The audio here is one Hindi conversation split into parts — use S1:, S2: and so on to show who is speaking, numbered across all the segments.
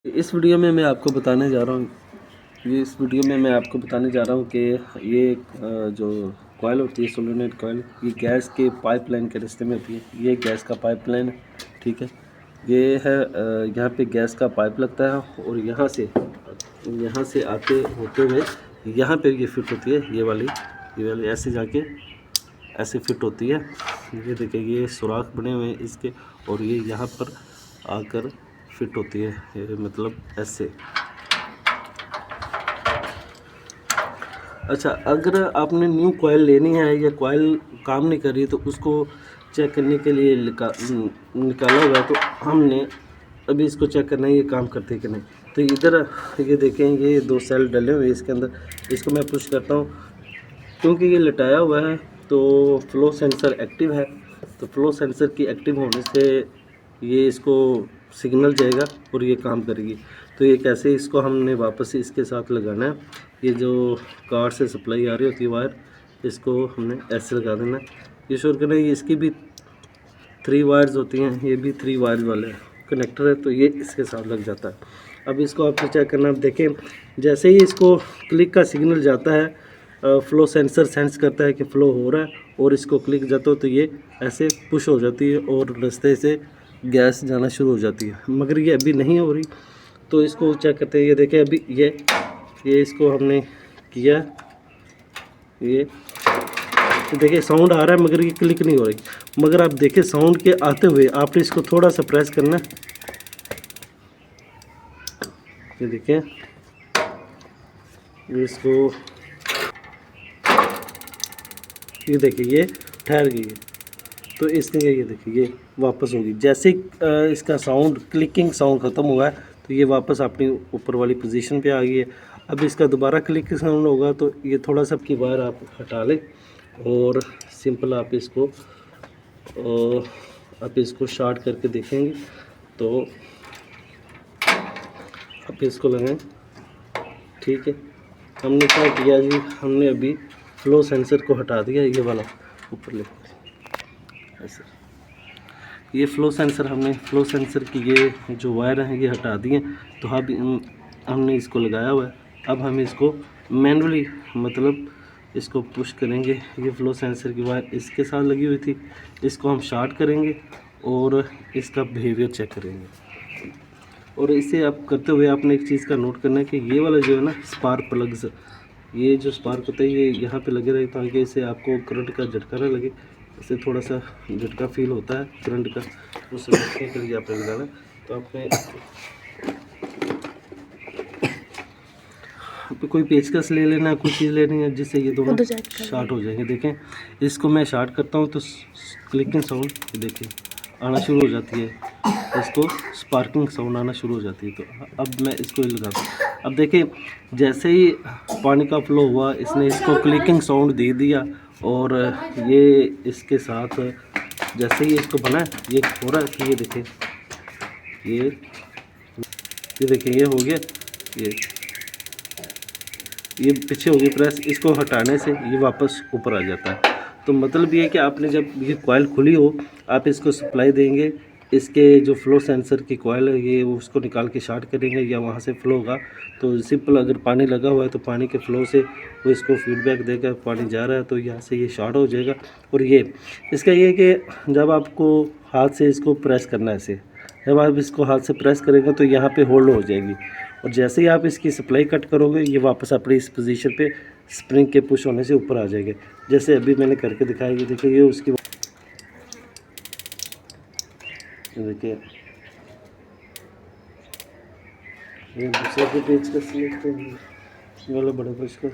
S1: इस वीडियो में मैं आपको बताने जा रहा हूँ कि ये जो कॉइल होती है सोलेनोइड कॉइल, ये गैस के पाइपलाइन के रास्ते में होती है। ये गैस का पाइपलाइन है, ठीक है। ये है यहाँ पे गैस का पाइप लगता है और यहाँ से आते होते हुए यहाँ पे ये फिट होती है। ये वाली ऐसे जाके ऐसे फिट होती है। ये देखिए, ये सुराख बने हुए हैं इसके, और ये यहाँ पर आकर फिट होती है, ये मतलब ऐसे। अच्छा, अगर आपने न्यू कॉइल लेनी है या कॉइल काम नहीं कर रही तो उसको चेक करने के लिए निकाला हुआ है, तो हमने अभी इसको चेक करना है ये काम करती है कि नहीं। तो इधर ये देखें, ये 2 सेल डले हुए हैं इसके अंदर। इसको मैं पुश करता हूँ, क्योंकि ये लटाया हुआ है तो फ्लो सेंसर एक्टिव है। तो फ्लो सेंसर की एक्टिव होने से ये इसको सिग्नल जाएगा और ये काम करेगी। तो ये कैसे, इसको हमने वापस इसके साथ लगाना है। ये जो कार से सप्लाई आ रही होती है वायर, इसको हमने ऐसे लगा देना है। ये श्योर करना है, इसकी भी 3 वायर्स होती हैं, ये भी 3 वायर्स वाले कनेक्टर है, तो ये इसके साथ लग जाता है। अब इसको आपको चेक करना है। देखें, जैसे ही इसको क्लिक का सिग्नल जाता है, फ्लो सेंसर सेंस करता है कि फ़्लो हो रहा है, और इसको क्लिक जाता हो तो ये ऐसे पुश हो जाती है और रास्ते से गैस जाना शुरू हो जाती है। मगर ये अभी नहीं हो रही, तो इसको चेक करते हैं। ये देखें, अभी ये इसको हमने किया, ये देखिए साउंड आ रहा है मगर ये क्लिक नहीं हो रही। मगर आप देखें, साउंड के आते हुए आपने इसको थोड़ा सा प्रेस करना है। ये देखें, इसको ये देखिए, ये ठहर गई है, तो इसलिए ये देखिए ये वापस होगी। जैसे इसका साउंड, क्लिकिंग साउंड ख़त्म हुआ है, तो ये वापस अपनी ऊपर वाली पोजीशन पे आ गई है। अब इसका दोबारा क्लिक साउंड होगा तो ये थोड़ा सा आपकी वायर आप हटा लें और सिंपल आप इसको शॉर्ट करके देखेंगे। तो आप इसको लगाएं, ठीक है। हमने क्या किया जी, हमने अभी फ्लो सेंसर को हटा दिया, ये वाला ऊपर ले ऐसे। ये फ्लो सेंसर की ये जो वायर हैं ये हटा दिए। तो हमने इसको लगाया हुआ है। अब हम इसको मैनुअली मतलब इसको पुश करेंगे। ये फ्लो सेंसर की वायर इसके साथ लगी हुई थी, इसको हम शॉर्ट करेंगे और इसका बिहेवियर चेक करेंगे। और इसे आप करते हुए आपने एक चीज़ का नोट करना है कि ये वाला जो है ना स्पार्क प्लग्स, ये जो स्पार्क होता है ये यहाँ पे लगे रहे, ताकि इससे आपको करंट का झटका ना लगे। इससे थोड़ा सा झटका फील होता है करंट का, उससे बचने के लिए आपने लगाना। तो आपने कोई पेचकस ले लेना, कुछ चीज़ लेनी है जिससे ये दोनों शॉर्ट हो जाएंगे। देखें, इसको मैं शॉर्ट करता हूँ तो क्लिकिंग साउंड देखिए आना शुरू हो जाती है, इसको स्पार्किंग साउंड आना शुरू हो जाती है। तो अब मैं इसको लगाता हूँ। अब देखिए, जैसे ही पानी का फ्लो हुआ, इसने इसको क्लिकिंग साउंड दे दिया, और ये इसके साथ जैसे ही इसको बना ये हो रहा है कि ये देखिए, ये देखिए ये हो गया, ये पीछे हो गई प्रेस। इसको हटाने से ये वापस ऊपर आ जाता है। तो मतलब ये है कि आपने जब ये कॉइल खुली हो, आप इसको सप्लाई देंगे, इसके जो फ्लो सेंसर की कॉइल है ये उसको निकाल के शॉर्ट करेंगे या वहाँ से फ्लो होगा। तो सिंपल, अगर पानी लगा हुआ है तो पानी के फ्लो से वो इसको फीडबैक देगा, पानी जा रहा है तो यहाँ से ये शॉर्ट हो जाएगा। और ये इसका ये है कि जब आपको हाथ से इसको प्रेस करना है, ऐसे जब आप इसको हाथ से प्रेस करेंगे तो यहाँ पे होल्ड हो जाएगी, और जैसे ही आप इसकी सप्लाई कट करोगे ये वापस अपनी इस पोजीशन पे स्प्रिंग के पुश होने से ऊपर आ जाएगा। जैसे अभी मैंने करके दिखाया, ये देखिए, ये उसकी देखिए, ये दूसरे के पेज का सिलेक्ट ये वाला बड़ा पेज का,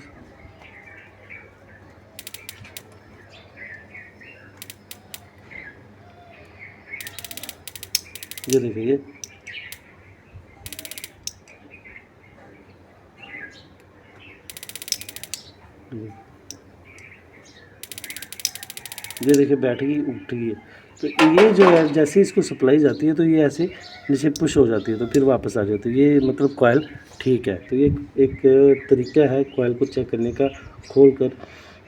S1: ये देखिए, ये देखिए बैठ गई, उठ गई है। तो ये जो है जैसे इसको सप्लाई जाती है तो ये ऐसे नीचे पुश हो जाती है, तो फिर वापस आ जाती है। ये मतलब कॉइल ठीक है। तो ये एक तरीका है कॉइल को चेक करने का, खोल कर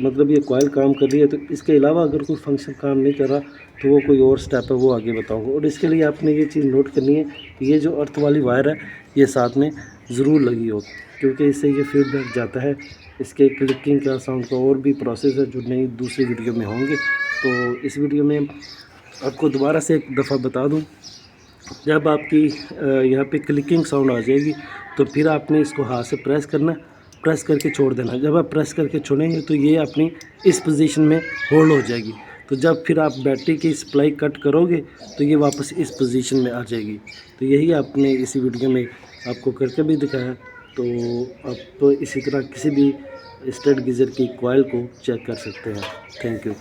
S1: मतलब ये कॉइल काम कर रही है, तो इसके अलावा अगर कोई फंक्शन काम नहीं कर रहा तो वो कोई और स्टेप है, वो आगे बताऊंगा। और इसके लिए आपने ये चीज़ नोट करनी है कि ये जो अर्थ वाली वायर है ये साथ में ज़रूर लगी हो, क्योंकि इससे ये फीडबैक जाता है। इसके क्लिकिंग का, साउंड का और भी प्रोसेस है जो नई दूसरी वीडियो में होंगे। तो इस वीडियो में आपको दोबारा से एक दफ़ा बता दूँ, जब आपकी यहाँ पे क्लिकिंग साउंड आ जाएगी तो फिर आपने इसको हाथ से प्रेस करना, प्रेस करके छोड़ देना। जब आप प्रेस करके छोड़ेंगे तो ये अपनी इस पोजीशन में होल्ड हो जाएगी। तो जब फिर आप बैटरी की सप्लाई कट करोगे तो ये वापस इस पोजीशन में आ जाएगी। तो यही आपने इसी वीडियो में आपको करके भी दिखाया। तो आप इसी तरह किसी भी स्टेट गीज़र की कॉइल को चेक कर सकते हैं। Thank you.